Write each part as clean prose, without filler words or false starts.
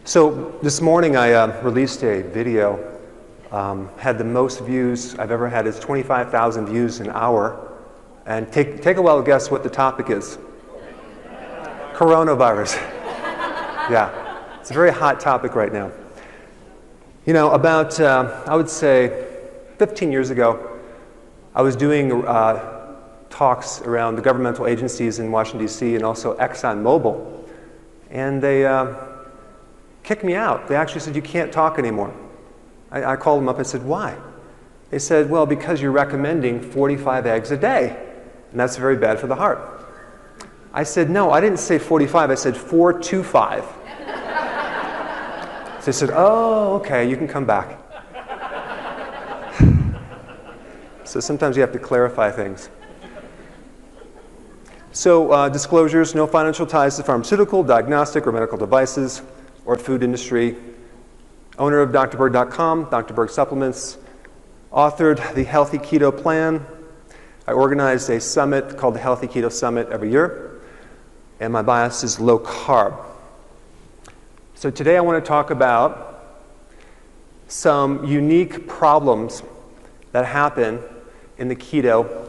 So this morning I released a video, had the most views I've ever had. It's 25,000 views an hour. And take a wild guess what the topic is. Coronavirus. Yeah, it's a very hot topic right now. You know, about, I would say, 15 years ago, I was doing talks around the governmental agencies in Washington, D.C., and also ExxonMobil. And they kicked me out. They actually said, you can't talk anymore. I called them up and said, why? They said, well, because you're recommending 45 eggs a day, and that's very bad for the heart. I said, no, I didn't say 45, I said 4 to 5. So they said, oh, okay, you can come back. So sometimes you have to clarify things. So disclosures, no financial ties to pharmaceutical, diagnostic, or medical devices, or food industry. Owner of drberg.com, Dr. Berg Supplements. Authored the Healthy Keto Plan. I organized a summit called the Healthy Keto Summit every year. And my bias is low carb. So today I want to talk about some unique problems that happen in the keto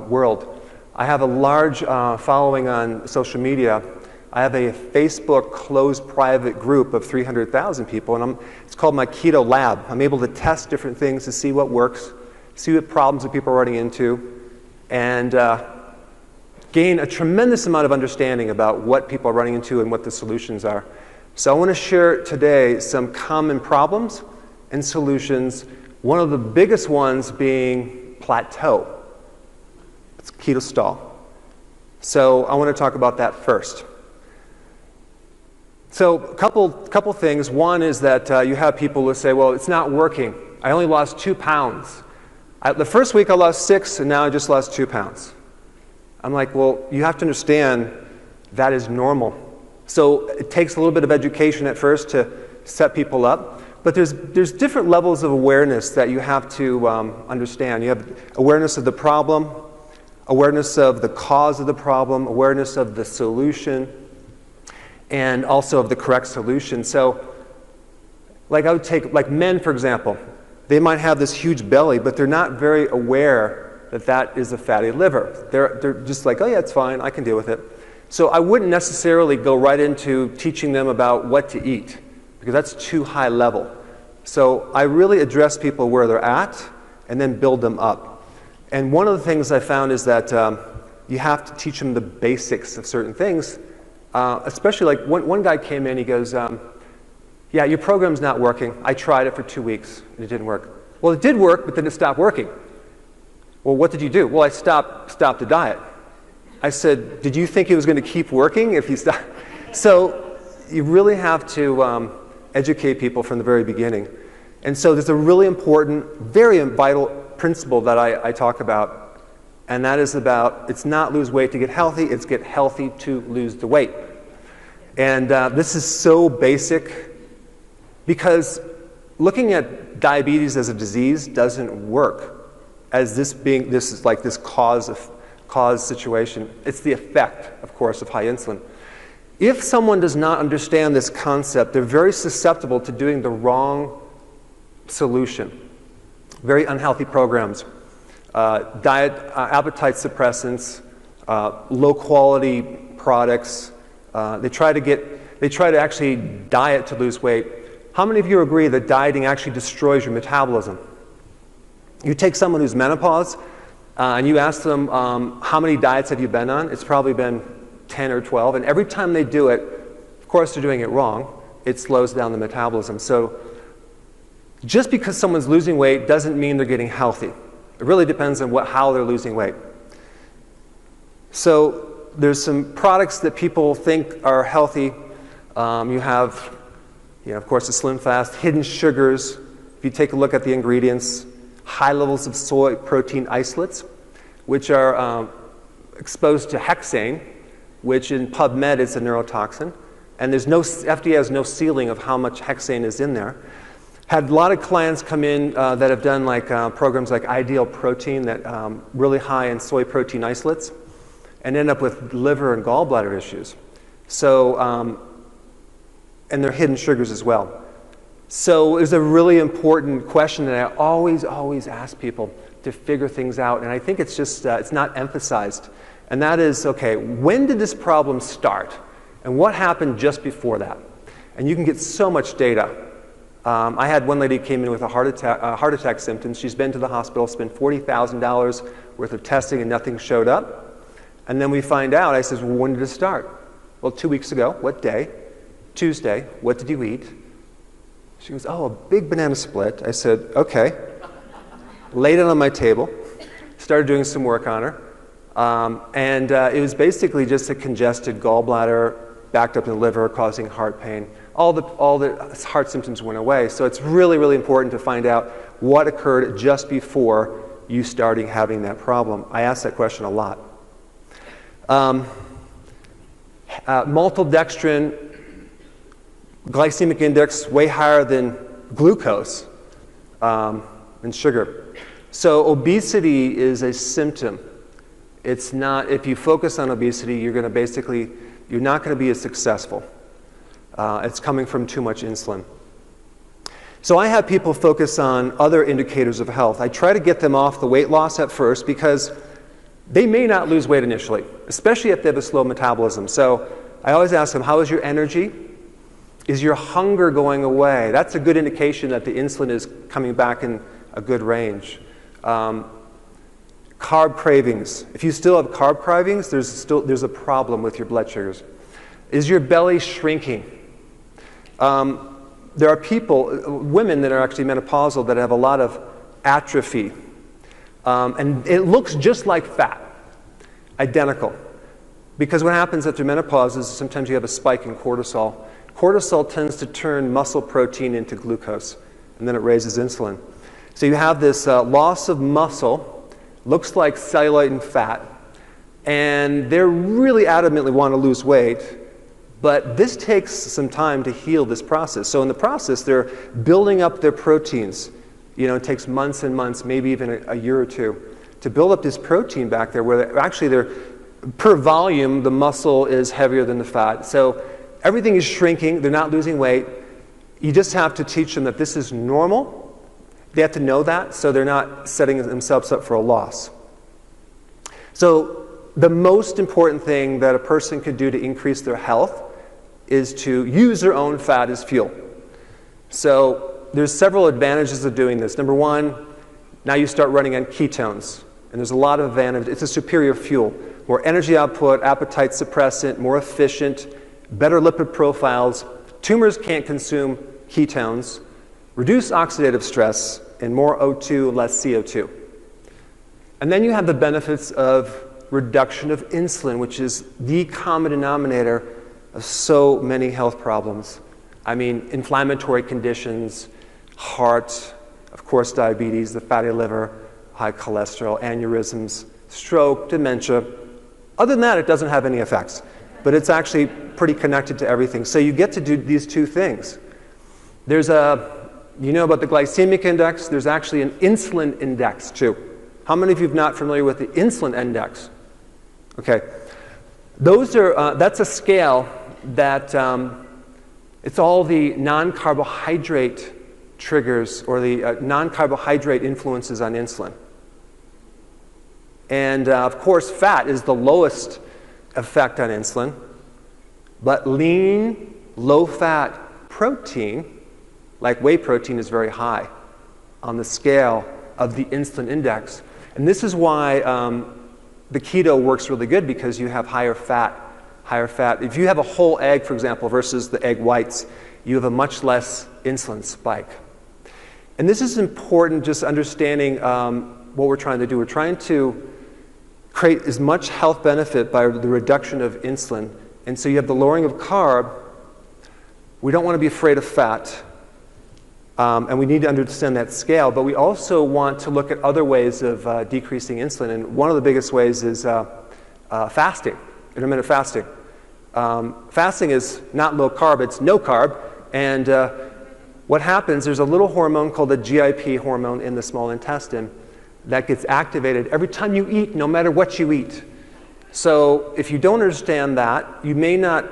world. I have a large following on social media. I have a Facebook closed private group of 300,000 people, and it's called my Keto Lab. I'm able to test different things to see what works, see what problems that people are running into, and gain a tremendous amount of understanding about what people are running into and what the solutions are. So I want to share today some common problems and solutions, one of the biggest ones being plateau. It's keto stall. So I want to talk about that first. So a couple things. One is that you have people who say, well, it's not working. I only lost 2 pounds. The first week I lost 6, and now I just lost 2 pounds. I'm like, well, you have to understand that is normal. So it takes a little bit of education at first to set people up. But there's different levels of awareness that you have to understand. You have awareness of the problem, awareness of the cause of the problem, awareness of the solution, and also of the correct solution. So, like I would take, like men, for example, they might have this huge belly, but they're not very aware that that is a fatty liver. They're just like, oh yeah, it's fine, I can deal with it. So I wouldn't necessarily go right into teaching them about what to eat, because that's too high level. So I really address people where they're at, and then build them up. And one of the things I found is that you have to teach them the basics of certain things. Especially like one guy came in, he goes, yeah, your program's not working. I tried it for 2 weeks and it didn't work. Well, it did work, but then it stopped working. Well, what did you do? Well, I stopped the diet. I said, did you think it was going to keep working if you stopped? So you really have to educate people from the very beginning. And so there's a really important, very vital principle that I talk about. And that is about, it's not lose weight to get healthy, it's get healthy to lose the weight. And this is so basic because looking at diabetes as a disease doesn't work as this is like this cause situation. It's the effect, of course, of high insulin. If someone does not understand this concept, they're very susceptible to doing the wrong solution. Very unhealthy programs. Diet, appetite suppressants, low quality products. They try to actually diet to lose weight. How many of you agree that dieting actually destroys your metabolism? You take someone who's menopause, and you ask them, how many diets have you been on? It's probably been 10 or 12, and every time they do it, of course they're doing it wrong, it slows down the metabolism. So just because someone's losing weight doesn't mean they're getting healthy. It really depends on how they're losing weight. So there's some products that people think are healthy. You have, of course, the Slim Fast, hidden sugars. If you take a look at the ingredients, high levels of soy protein isolates, which are exposed to hexane, which in PubMed is a neurotoxin. And FDA has no ceiling of how much hexane is in there. Had a lot of clients come in that have done like programs like Ideal Protein, that really high in soy protein isolates, and end up with liver and gallbladder issues. So and they're hidden sugars as well. So it's a really important question that I always ask people to figure things out, and I think it's just, it's not emphasized. And that is, okay, when did this problem start? And what happened just before that? And you can get so much data. I had one lady came in with a heart attack symptoms. She's been to the hospital, spent $40,000 worth of testing, and nothing showed up. And then we find out, I says, well, when did it start? Well, 2 weeks ago. What day? Tuesday. What did you eat? She goes, oh, a big banana split. I said, okay. Laid it on my table, started doing some work on her. And it was basically just a congested gallbladder, backed up in the liver, causing heart pain. All the heart symptoms went away. So it's really, really important to find out what occurred just before you starting having that problem. I ask that question a lot. Maltodextrin, glycemic index way higher than glucose and sugar. So obesity is a symptom. It's not, if you focus on obesity, you're not going to be as successful. It's coming from too much insulin. So I have people focus on other indicators of health. I try to get them off the weight loss at first because they may not lose weight initially, especially if they have a slow metabolism. So I always ask them, how is your energy? Is your hunger going away? That's a good indication that the insulin is coming back in a good range. Carb cravings. If you still have carb cravings, there's a problem with your blood sugars. Is your belly shrinking? There are women that are actually menopausal that have a lot of atrophy. And it looks just like fat, identical. Because what happens after menopause is sometimes you have a spike in cortisol. Cortisol tends to turn muscle protein into glucose, and then it raises insulin. So you have this loss of muscle, looks like cellulite and fat, and they really adamantly want to lose weight, but this takes some time to heal this process. So in the process, they're building up their proteins. You know, it takes months and months, maybe even a year or two, to build up this protein back there where they're per volume, the muscle is heavier than the fat. So everything is shrinking. They're not losing weight. You just have to teach them that this is normal. They have to know that, so they're not setting themselves up for a loss. So the most important thing that a person could do to increase their health is to use their own fat as fuel. So there's several advantages of doing this. Number one, now you start running on ketones, and there's a lot of advantage. It's a superior fuel. More energy output, appetite suppressant, more efficient, better lipid profiles. Tumors can't consume ketones. Reduce oxidative stress, and more O2, less CO2. And then you have the benefits of reduction of insulin, which is the common denominator of so many health problems. I mean, inflammatory conditions, heart, of course diabetes, the fatty liver, high cholesterol, aneurysms, stroke, dementia. Other than that, it doesn't have any effects. But it's actually pretty connected to everything. So you get to do these two things. You know about the glycemic index, there's actually an insulin index too. How many of you are not familiar with the insulin index? Okay. That's a scale that it's all the non-carbohydrate triggers or the non-carbohydrate influences on insulin. And of course, fat is the lowest effect on insulin, but lean, low-fat protein, like whey protein, is very high on the scale of the insulin index. And this is why the keto works really good, because you have higher fat. If you have a whole egg, for example, versus the egg whites, you have a much less insulin spike. And this is important, just understanding what we're trying to do. We're trying to create as much health benefit by the reduction of insulin. And so you have the lowering of carb. We don't want to be afraid of fat. And we need to understand that scale, but we also want to look at other ways of decreasing insulin. And one of the biggest ways is fasting, intermittent fasting. Fasting is not low carb, it's no carb. And what happens, there's a little hormone called the GIP hormone in the small intestine that gets activated every time you eat, no matter what you eat. So if you don't understand that, you may not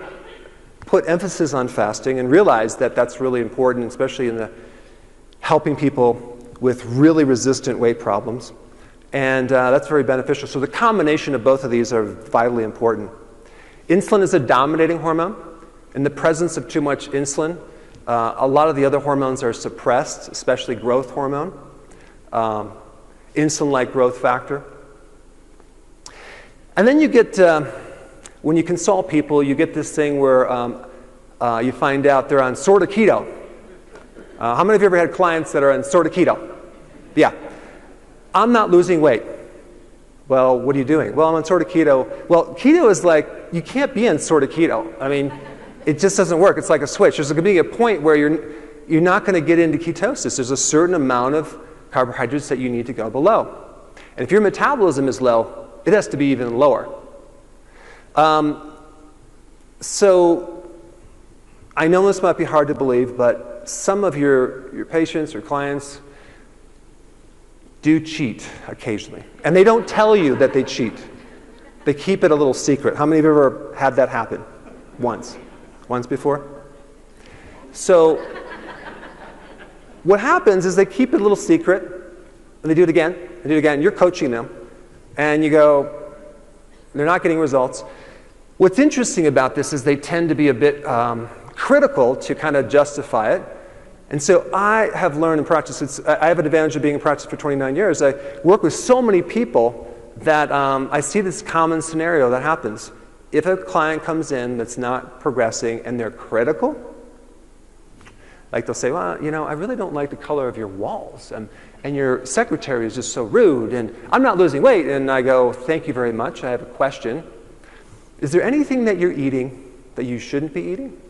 put emphasis on fasting and realized that that's really important, especially in the helping people with really resistant weight problems. And that's very beneficial. So the combination of both of these are vitally important. Insulin is a dominating hormone. In the presence of too much insulin, a lot of the other hormones are suppressed, especially growth hormone, insulin-like growth factor. And then you get, when you consult people, you get this thing where you find out they're on sort of keto. How many of you ever had clients that are on sort of keto? Yeah. I'm not losing weight. Well, what are you doing? Well, I'm on sort of keto. Well, keto is like, you can't be on sort of keto. I mean, it just doesn't work. It's like a switch. There's going to be a point where you're not going to get into ketosis. There's a certain amount of carbohydrates that you need to go below. And if your metabolism is low, it has to be even lower. So I know this might be hard to believe, but some of your patients or clients do cheat occasionally. And they don't tell you that they cheat. They keep it a little secret. How many of you have ever had that happen? Once. Once before? So what happens is they keep it a little secret, and they do it again, and do it again. You're coaching them, and you go, they're not getting results. What's interesting about this is they tend to be a bit critical to kind of justify it. And so I have learned in practice, I have an advantage of being in practice for 29 years. I work with so many people that I see this common scenario that happens. If a client comes in that's not progressing and they're critical, like they'll say, well, you know, I really don't like the color of your walls, and your secretary is just so rude, and I'm not losing weight. And I go, thank you very much. I have a question. Is there anything that you're eating that you shouldn't be eating?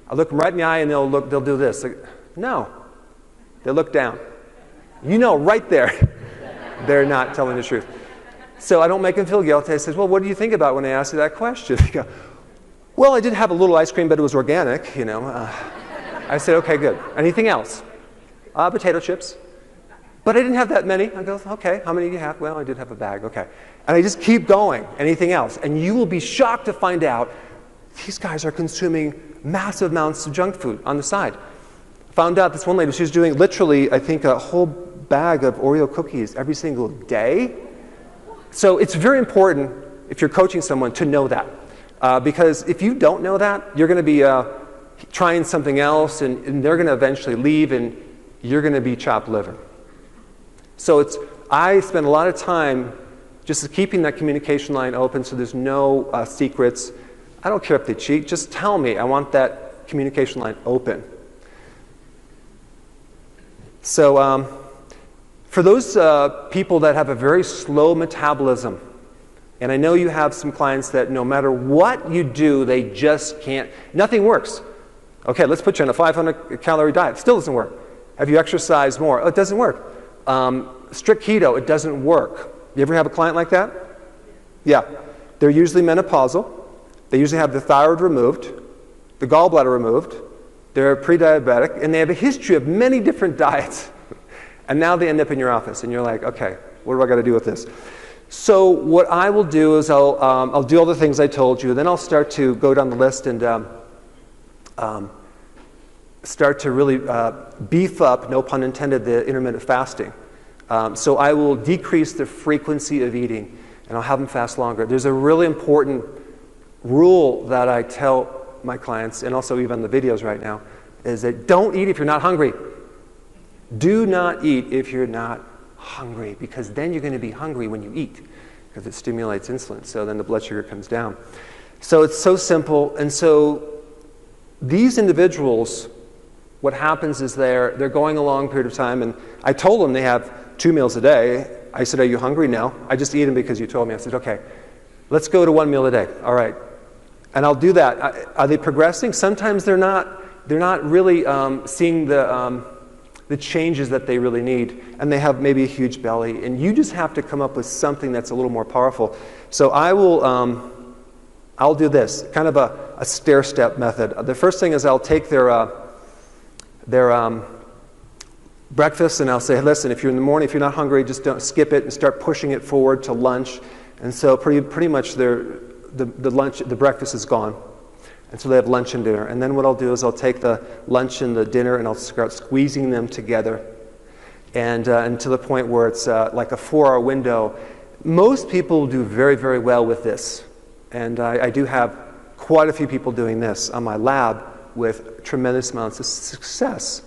I look them right in the eye and they'll do this. Like, no. They look down. You know right there they're not telling the truth. So I don't make them feel guilty. I say, well, what do you think about when I ask you that question? They go, well, I did have a little ice cream, but it was organic, you know. I said, okay, good. Anything else? Potato chips. But I didn't have that many. I go, okay, how many do you have? Well, I did have a bag, okay. And I just keep going. Anything else? And you will be shocked to find out these guys are consuming massive amounts of junk food on the side. Found out this one lady, she was doing literally, I think, a whole bag of Oreo cookies every single day. So it's very important, if you're coaching someone, to know that. Because if you don't know that, you're going to be trying something else, and they're going to eventually leave, and you're going to be chopped liver. So I spend a lot of time just keeping that communication line open so there's no secrets. I don't care if they cheat. Just tell me. I want that communication line open. So for those people that have a very slow metabolism, and I know you have some clients that no matter what you do, they just can't. Nothing works. Okay, let's put you on a 500-calorie diet. Still doesn't work. Have you exercised more? Oh, it doesn't work. Strict keto, it doesn't work. You ever have a client like that? Yeah. They're usually menopausal. They usually have the thyroid removed, the gallbladder removed, they're pre-diabetic, and they have a history of many different diets. And now they end up in your office, and you're like, okay, what do I got to do with this? So what I will do is I'll do all the things I told you, then I'll start to go down the list and start to really beef up, no pun intended, the intermittent fasting. So I will decrease the frequency of eating, and I'll have them fast longer. There's a really important rule that I tell my clients, and also even on the videos right now, is that don't eat if you're not hungry. Do not eat if you're not hungry, because then you're going to be hungry when you eat, because it stimulates insulin. So then the blood sugar comes down. So it's so simple. And so these individuals, what happens is they're going a long period of time, and I told them they have 2 meals a day. I said, are you hungry? No. I just eat them because you told me. I said, okay, let's go to 1 meal a day. All right. And I'll do that. Are they progressing? Sometimes they're not. They're not really seeing the changes that they really need, and they have maybe a huge belly. And you just have to come up with something that's a little more powerful. So I'll do this, kind of a stair-step method. The first thing is I'll take their breakfast, and I'll say, hey, listen, if you're in the morning, if you're not hungry, just don't skip it and start pushing it forward to lunch. And so pretty much the breakfast is gone. And so they have lunch and dinner. And then what I'll do is I'll take the lunch and the dinner and I'll start squeezing them together. And to the point where it's like a 4-hour window. Most people do very, very well with this. And I do have quite a few people doing this on my lab with tremendous amounts of success.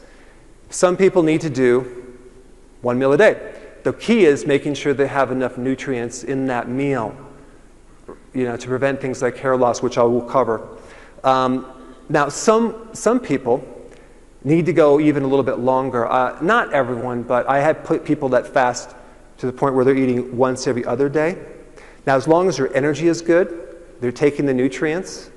Some people need to do 1 meal a day. The key is making sure they have enough nutrients in that meal, to prevent things like hair loss, which I will cover. Now, some people need to go even a little bit longer. Not everyone, but I have put people that fast to the point where they're eating once every other day. Now, as long as their energy is good, they're taking the nutrients,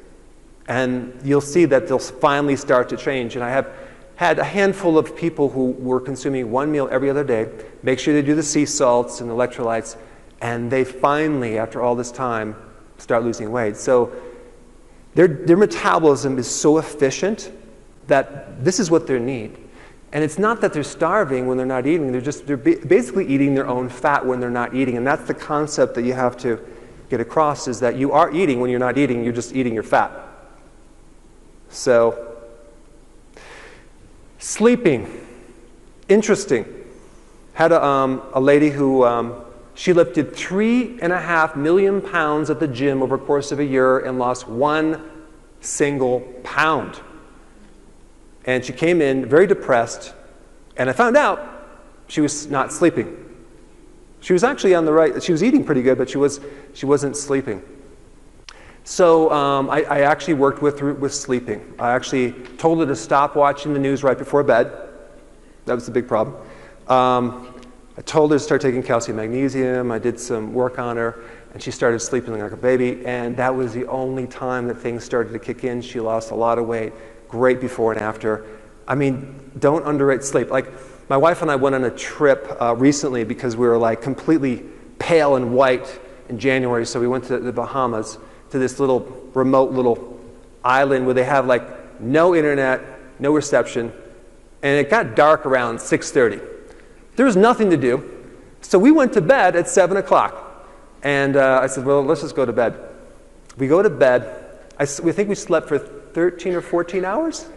and you'll see that they'll finally start to change. And I have had a handful of people who were consuming 1 meal every other day, make sure they do the sea salts and electrolytes, and they finally, after all this time, start losing weight. So their metabolism is so efficient that this is what they need. And it's not that they're starving when they're not eating, they're basically eating their own fat when they're not eating. And that's the concept that you have to get across, is that you are eating when you're not eating, you're just eating your fat. So, sleeping. Interesting. Had a lady who, she lifted 3.5 million pounds at the gym over the course of a year and lost 1 single pound. And she came in very depressed, and I found out she was not sleeping. She was actually on the right, she was eating pretty good, but she wasn't sleeping. So I actually worked with her with sleeping. I actually told her to stop watching the news right before bed. That was the big problem. I told her to start taking calcium magnesium. I did some work on her, and she started sleeping like a baby, and that was the only time that things started to kick in. She lost a lot of weight, great before and after. I mean, don't underrate sleep. Like, my wife and I went on a trip recently because we were like completely pale and white in January, so we went to the Bahamas, to this little remote little island where they have like no internet, no reception, and it got dark around 6:30. There was nothing to do, so we went to bed at 7 o'clock. And I said, well, let's just go to bed. We go to bed. We think we slept for 13 or 14 hours.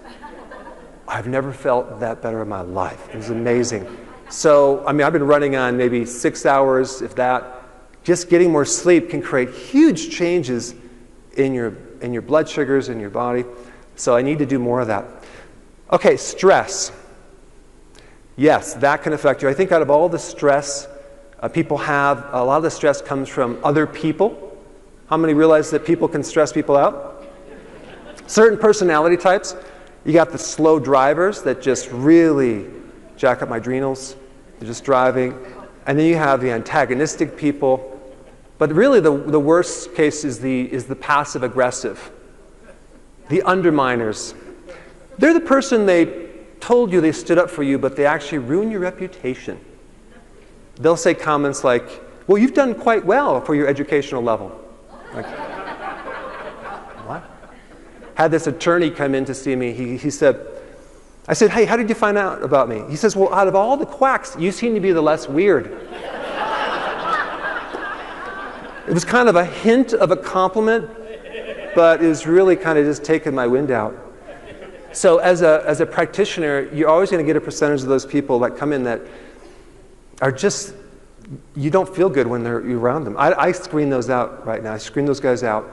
I've never felt that better in my life. It was amazing. So, I mean, I've been running on maybe 6 hours, if that. Just getting more sleep can create huge changes in your blood sugars in your body. So I need to do more of that. Okay, stress. Yes, that can affect you. I think out of all the stress people have, a lot of the stress comes from other people. How many realize that people can stress people out? Certain personality types. You got the slow drivers that just really jack up my adrenals. They're just driving. And then you have the antagonistic people. But really the worst case is the passive aggressive. The underminers. They're the person they told you they stood up for you, but they actually ruin your reputation. They'll say comments like, well, you've done quite well for your educational level. Like, what? Had this attorney come in to see me. He said, I said, hey, how did you find out about me? He says, well, out of all the quacks, you seem to be the less weird. It was kind of a hint of a compliment, but it was really kind of just taking my wind out. So as a practitioner, you're always going to get a percentage of those people that come in that are just, you don't feel good when you're around them. I screen those out right now. I screen those guys out.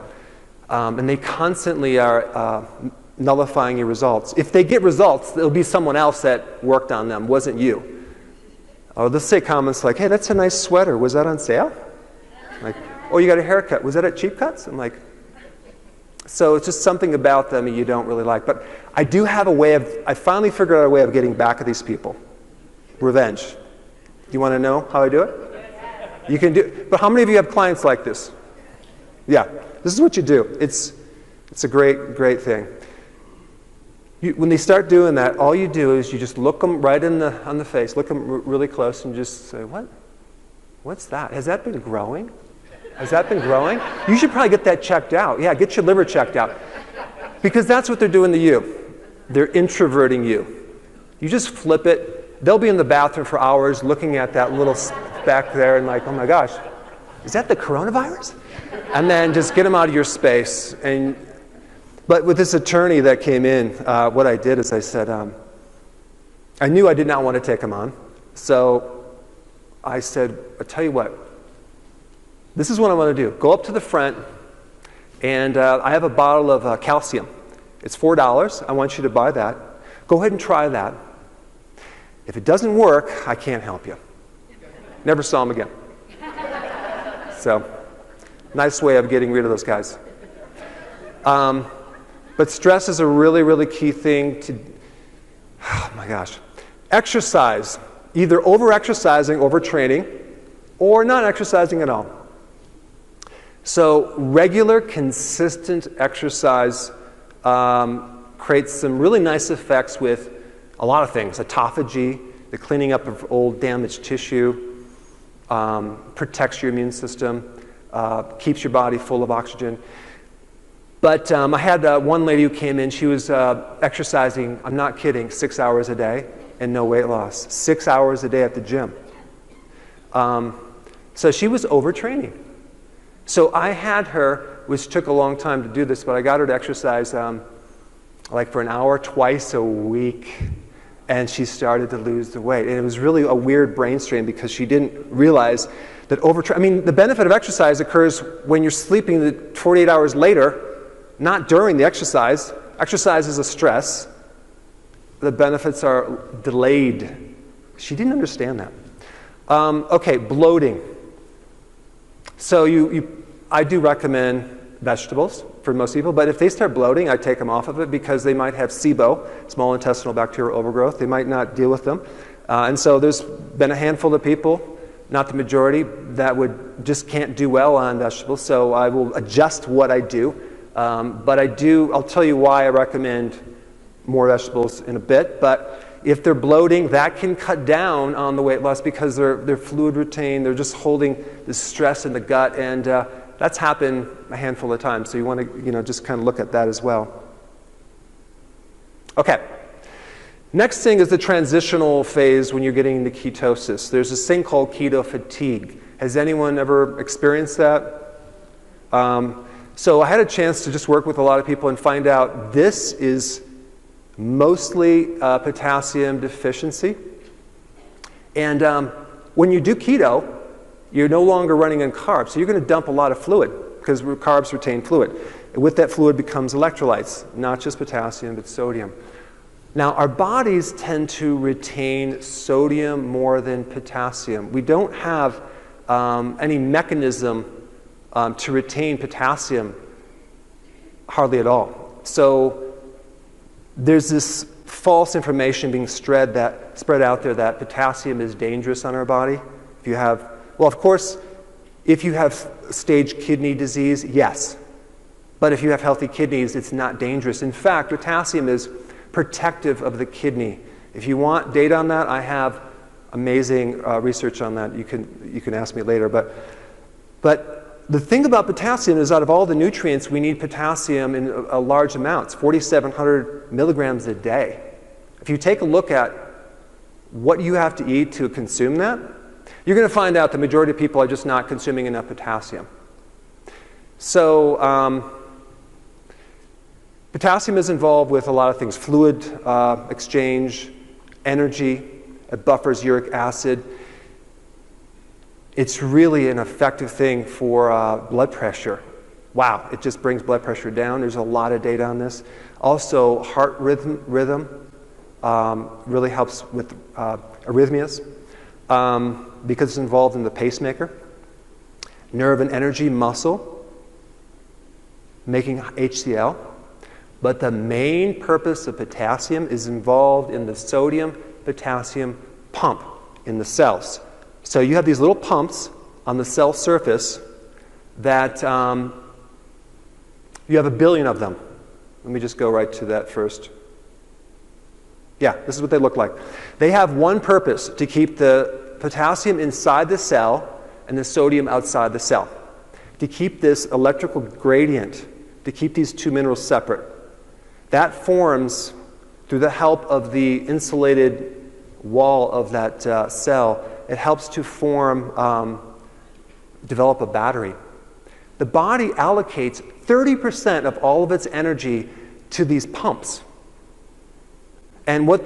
And they constantly are nullifying your results. If they get results, it'll be someone else that worked on them, wasn't you. Oh, they'll say comments like, hey, that's a nice sweater. Was that on sale? Like, oh, you got a haircut. Was that at Cheap Cuts? I'm like, so it's just something about them you don't really like. But I do have I finally figured out a way of getting back at these people. Revenge. You want to know how I do it? You can do, but how many of you have clients like this? Yeah, this is what you do. It's a great thing. When they start doing that, all you do is you just look them right on the face, look them really close, and just say, what? What's that? Has that been growing? Has that been growing? You should probably get that checked out. Yeah, get your liver checked out. Because that's what they're doing to you. They're introverting you. You just flip it. They'll be in the bathroom for hours looking at that little speck there and like, oh my gosh, is that the coronavirus? And then just get them out of your space. And But with this attorney that came in, what I did is I said, I knew I did not want to take him on. So I said, I'll tell you what, this is what I want to do. Go up to the front, and I have a bottle of calcium. It's $4. I want you to buy that. Go ahead and try that. If it doesn't work, I can't help you. Never saw him again. So, nice way of getting rid of those guys. But stress is a really, really key thing to, oh my gosh. Exercise, either over-exercising, over-training, or not exercising at all. So regular, consistent exercise creates some really nice effects with a lot of things. Autophagy, the cleaning up of old damaged tissue, protects your immune system, keeps your body full of oxygen. But I had one lady who came in. She was exercising, I'm not kidding, 6 hours a day and no weight loss. 6 hours a day at the gym. So she was overtraining. So I had her, which took a long time to do this, but I got her to exercise like for an hour twice a week. And she started to lose the weight. And it was really a weird brain strain because she didn't realize that the benefit of exercise occurs when you're sleeping 48 hours later, not during the exercise. Exercise is a stress. The benefits are delayed. She didn't understand that. Okay, bloating. So I do recommend vegetables for most people, but if they start bloating, I take them off of it because they might have SIBO, small intestinal bacterial overgrowth. They might not deal with them. And so there's been a handful of people, not the majority, that just can't do well on vegetables. So I will adjust what I do. But I'll tell you why I recommend more vegetables in a bit. But if they're bloating, that can cut down on the weight loss because they're fluid retained. They're just holding the stress in the gut, and that's happened a handful of times. So you want to, just kind of look at that as well. Okay. Next thing is the transitional phase when you're getting into ketosis. There's this thing called keto fatigue. Has anyone ever experienced that? So I had a chance to just work with a lot of people and find out this is mostly potassium deficiency. And when you do keto, you're no longer running on carbs. So you're going to dump a lot of fluid because carbs retain fluid. And with that fluid becomes electrolytes, not just potassium, but sodium. Now, our bodies tend to retain sodium more than potassium. We don't have any mechanism to retain potassium hardly at all. So there's this false information being spread out there that potassium is dangerous on our body. Of course, if you have stage kidney disease, yes. But if you have healthy kidneys, it's not dangerous. In fact, potassium is protective of the kidney. If you want data on that, I have amazing research on that. You can ask me later. But the thing about potassium is out of all the nutrients, we need potassium in large amounts, 4,700 milligrams a day. If you take a look at what you have to eat to consume that, you're going to find out the majority of people are just not consuming enough potassium. So potassium is involved with a lot of things, fluid exchange, energy, it buffers uric acid. It's really an effective thing for blood pressure. Wow, it just brings blood pressure down. There's a lot of data on this. Also, heart rhythm really helps with arrhythmias because it's involved in the pacemaker. Nerve and energy, muscle, making HCl. But the main purpose of potassium is involved in the sodium-potassium pump in the cells. So you have these little pumps on the cell surface that you have 1 billion of them. Let me just go right to that first. Yeah, this is what they look like. They have one purpose, to keep the potassium inside the cell and the sodium outside the cell. To keep this electrical gradient, to keep these two minerals separate. That forms through the help of the insulated wall of that cell. It helps to develop a battery. The body allocates 30% of all of its energy to these pumps. And what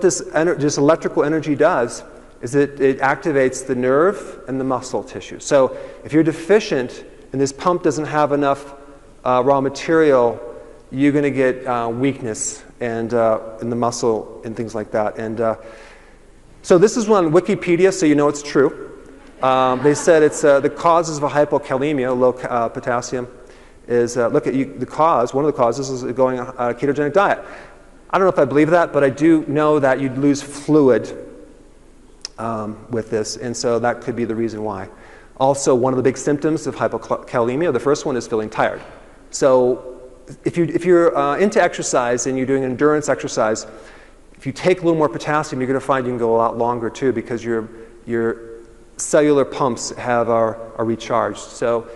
this electrical energy does is it activates the nerve and the muscle tissue. So if you're deficient and this pump doesn't have enough raw material, you're going to get weakness and in the muscle and things like that. And so this is on Wikipedia, so you know it's true. They said it's the causes of hypokalemia, low potassium, is one of the causes is going on a ketogenic diet. I don't know if I believe that, but I do know that you'd lose fluid with this, and so that could be the reason why. Also, one of the big symptoms of hypokalemia, the first one is feeling tired. So if you're into exercise and you're doing endurance exercise, if you take a little more potassium, you're going to find you can go a lot longer too, because your cellular pumps are recharged. So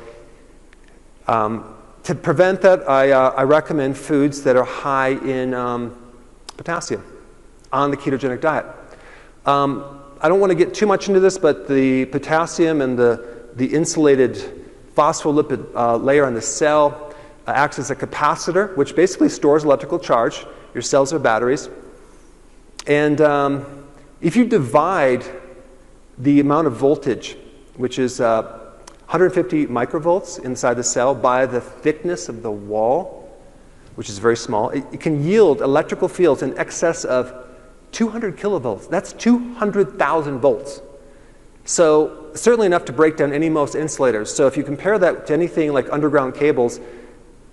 to prevent that, I recommend foods that are high in potassium on the ketogenic diet. I don't want to get too much into this, but the potassium and the insulated phospholipid layer on the cell acts as a capacitor, which basically stores electrical charge. Your cells are batteries. And if you divide the amount of voltage, which is 150 microvolts inside the cell, by the thickness of the wall, which is very small, it can yield electrical fields in excess of 200 kilovolts. That's 200,000 volts. So certainly enough to break down any most insulators. So if you compare that to anything like underground cables,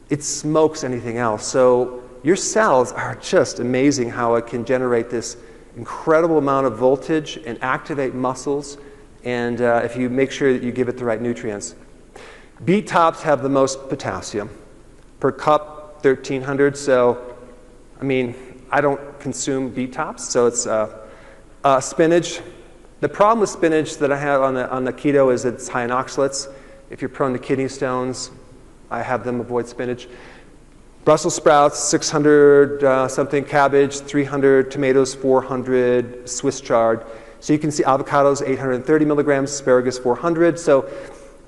it smokes anything else. So your cells are just amazing how it can generate this incredible amount of voltage and activate muscles, and if you make sure that you give it the right nutrients. Beet tops have the most potassium. Per cup, 1,300. So, I mean, I don't consume beet tops, so it's spinach. The problem with spinach that I have on the keto is it's high in oxalates. If you're prone to kidney stones, I have them avoid spinach. Brussels sprouts, 600 something, cabbage, 300, tomatoes, 400, Swiss chard. So you can see avocados, 830 milligrams, asparagus, 400. So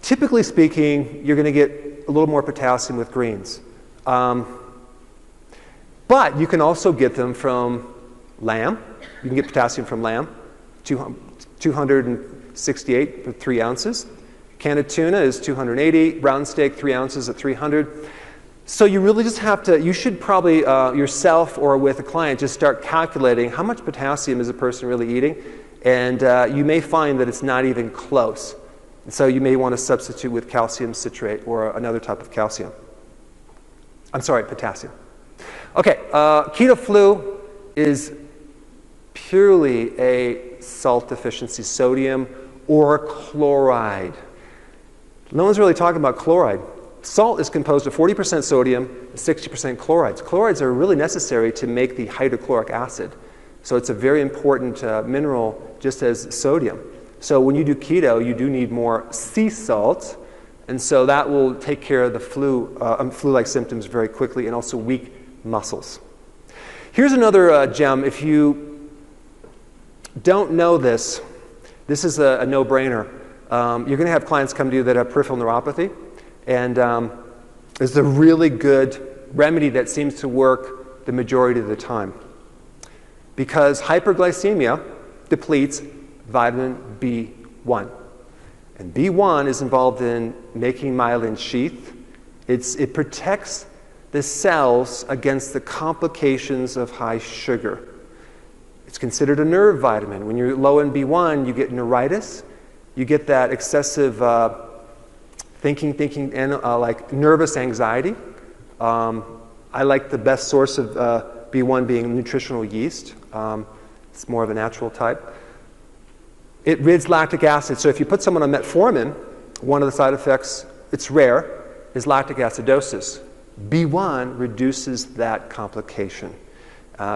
typically speaking, you're going to get a little more potassium with greens. But you can also get them from lamb. You can get potassium from lamb, 268 for 3 ounces. Canned tuna is 280. Brown steak, 3 ounces at 300. So you really just have to, you should probably yourself or with a client just start calculating how much potassium is a person really eating, and you may find that it's not even close. And so you may want to substitute with calcium citrate or another type of calcium. I'm sorry, potassium. Okay, keto flu is purely a salt deficiency, sodium or chloride. No one's really talking about chloride. Salt is composed of 40% sodium and 60% chlorides. Chlorides are really necessary to make the hydrochloric acid. So it's a very important mineral, just as sodium. So when you do keto, you do need more sea salt, and so that will take care of the flu-like symptoms very quickly, and also weak muscles. Here's another gem. If you don't know this, this is a no-brainer. You're going to have clients come to you that have peripheral neuropathy, and it's a really good remedy that seems to work the majority of the time. Because hyperglycemia depletes vitamin B1. And B1 is involved in making myelin sheath. It protects the cells against the complications of high sugar. It's considered a nerve vitamin. When you're low in B1, you get neuritis. You get that excessive thinking, and like nervous anxiety. I like the best source of B1 being nutritional yeast. It's more of a natural type. It rids lactic acid. So if you put someone on metformin, one of the side effects, it's rare, is lactic acidosis. B1 reduces that complication.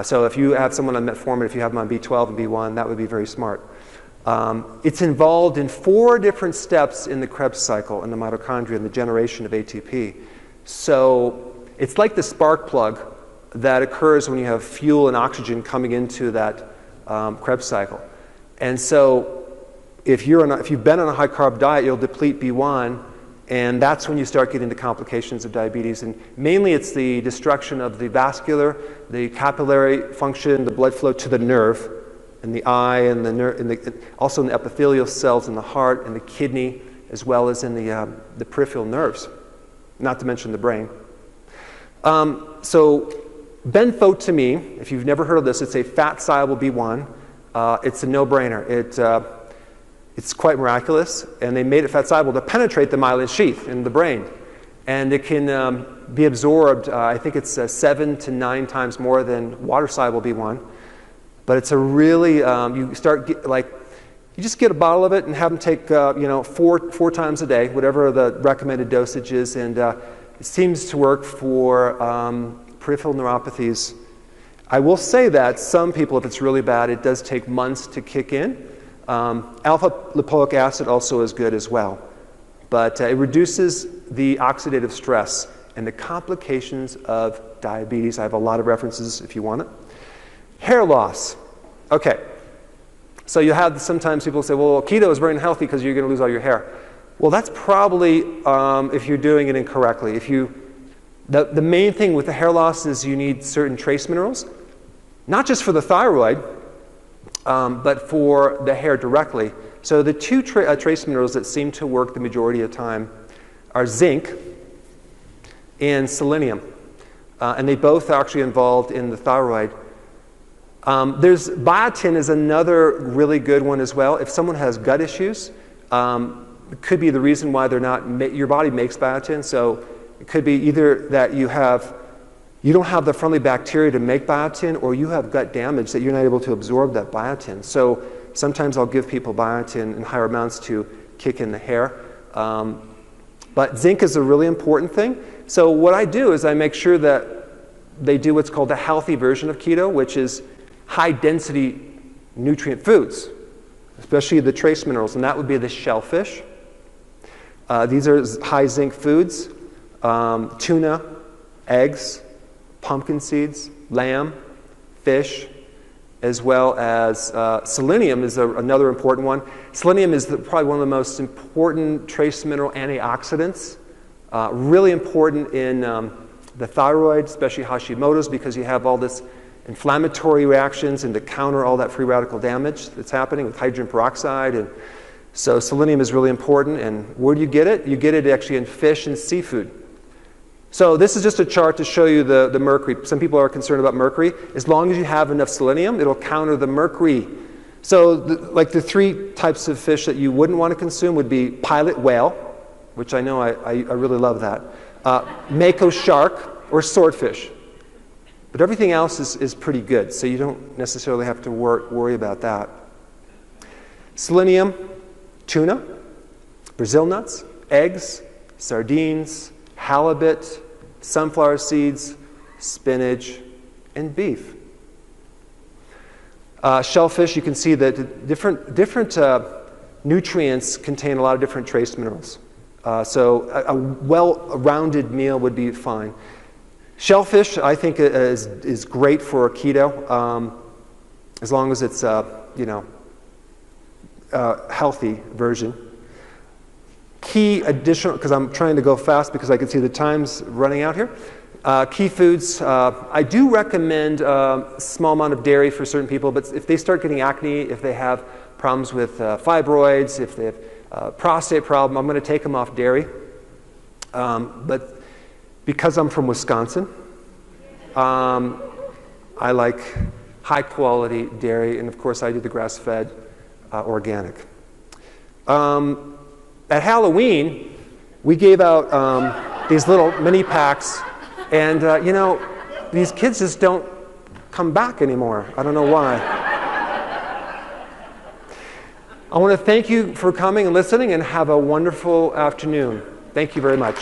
So if you have someone on metformin, if you have them on B12 and B1, that would be very smart. It's involved in 4 different steps in the Krebs cycle in the mitochondria and the generation of ATP. So it's like the spark plug that occurs when you have fuel and oxygen coming into that Krebs cycle. And so if you've been on a high-carb diet, you'll deplete B1, And that's when you start getting the complications of diabetes. And mainly it's the destruction of the vascular, the capillary function, the blood flow to the nerve, in the eye, and the nerve, also in the epithelial cells in the heart and the kidney, as well as in the peripheral nerves, not to mention the brain. So benfotiamine, if you've never heard of this, it's a fat-soluble B1. It's a no-brainer. It's quite miraculous, and they made it fat-soluble to penetrate the myelin sheath in the brain. And it can be absorbed, I think it's 7 to 9 times more than water-soluble B1. But it's a really, you just get a bottle of it and have them take, 4 times a day, whatever the recommended dosage is. And it seems to work for peripheral neuropathies. I will say that some people, if it's really bad, it does take months to kick in. Alpha lipoic acid also is good as well. But it reduces the oxidative stress and the complications of diabetes. I have a lot of references if you want it. Hair loss. Okay. So you have sometimes people say, well, keto is very unhealthy because you're going to lose all your hair. Well, that's probably if you're doing it incorrectly. The main thing with the hair loss is you need certain trace minerals, not just for the thyroid, but for the hair directly. So the two trace minerals that seem to work the majority of the time are zinc and selenium. And they both are actually involved in the thyroid. There's biotin is another really good one as well. If someone has gut issues, it could be the reason why your body makes biotin. So it could be either that you don't have the friendly bacteria to make biotin, or you have gut damage that you're not able to absorb that biotin. So sometimes I'll give people biotin in higher amounts to kick in the hair. But zinc is a really important thing. So what I do is I make sure that they do what's called a healthy version of keto, which is high-density nutrient foods, especially the trace minerals, and that would be the shellfish. These are high zinc foods, tuna, eggs, pumpkin seeds, lamb, fish, as well as selenium is another important one. Selenium is probably one of the most important trace mineral antioxidants, really important in the thyroid, especially Hashimoto's, because you have all this inflammatory reactions and to counter all that free radical damage that's happening with hydrogen peroxide. And so selenium is really important. And where do you get it? You get it actually in fish and seafood. So this is just a chart to show you the mercury. Some people are concerned about mercury. As long as you have enough selenium, it'll counter the mercury. So the 3 types of fish that you wouldn't want to consume would be pilot whale, which I know I really love that, mako shark, or swordfish. But everything else is pretty good, so you don't necessarily have to worry about that. Selenium, tuna, Brazil nuts, eggs, sardines, halibut, sunflower seeds, spinach, and beef. Shellfish, you can see that different nutrients contain a lot of different trace minerals. So a well-rounded meal would be fine. Shellfish, I think, is great for keto, as long as it's healthy version. Key additional, because I'm trying to go fast because I can see the time's running out here. Key foods, I do recommend a small amount of dairy for certain people, but if they start getting acne, if they have problems with fibroids, if they have a prostate problem, I'm going to take them off dairy. But because I'm from Wisconsin, I like high quality dairy, and of course I do the grass-fed organic. At Halloween, we gave out these little mini packs, and these kids just don't come back anymore. I don't know why. I want to thank you for coming and listening, and have a wonderful afternoon. Thank you very much.